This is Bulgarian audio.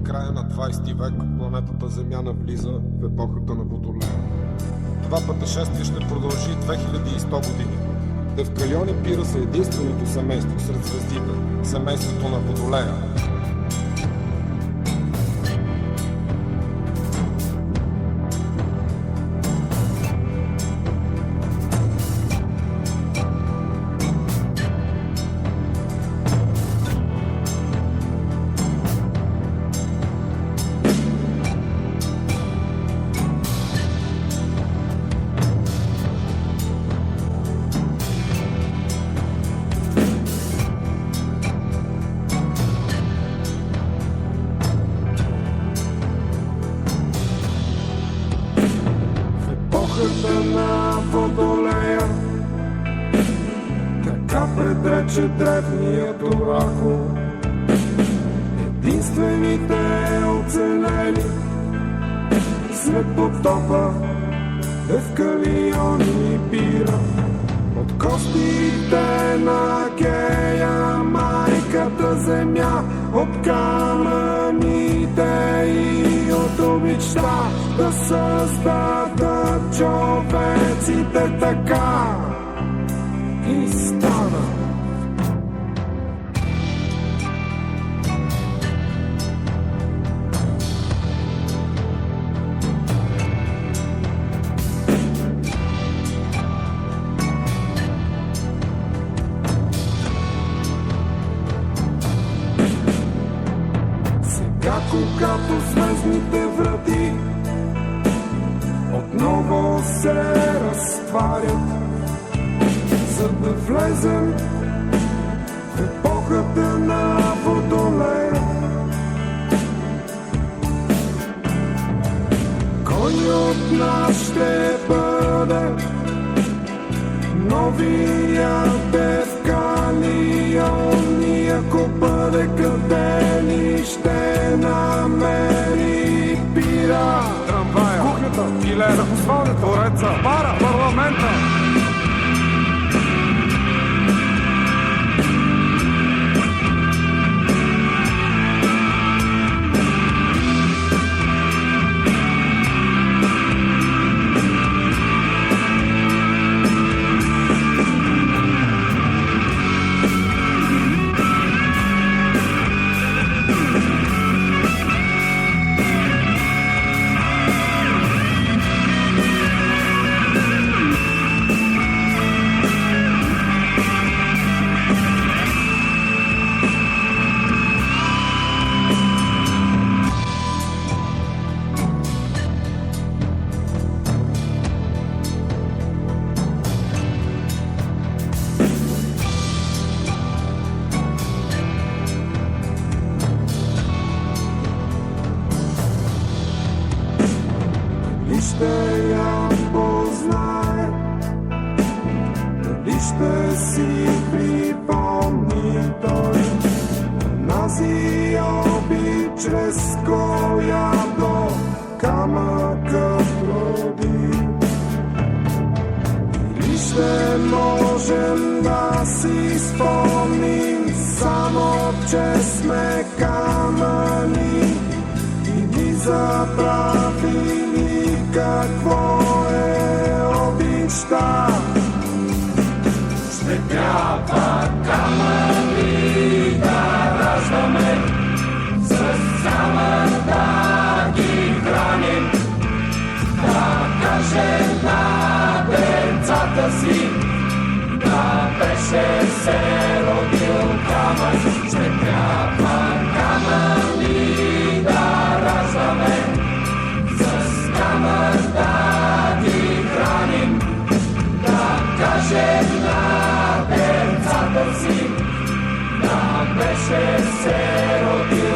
края на 20 век планетата Земя навлиза в епохата на Водолея. Това пътешествие ще продължи 2100 години. Девкалиони Пира са единственото семейство сред звездите, семейството на Водолея. На Водолея така предрече древният оракул. Единствените оцелели след потопа Девкалиони Пира. От костите на Гея, майката земя, от камъните и от обичта да създадат човеците, така и стана. Когато звездните врати отново се разтварят, за да влезем в епохата на Водолея. Кой от нас ще бъде новия Девкалион? И ако бъде, къде ли ще намери Пира? Трамвая, кухнята, килера, асфалта, двореца, бара, парламента. Ще я познае, дали ще си припомни той нази обич, чрез която камъкът роди. Или ще можем да си спомним само, че сме камъни и ги забравили какво е обичта. Ще трябва камъни да раждаме, с камък да ги храним, да кажем на децата си, да беше се родил камък. Ще трябва камъни да раждаме, с камък да ги храним, да кажем на децата си, да беше се родил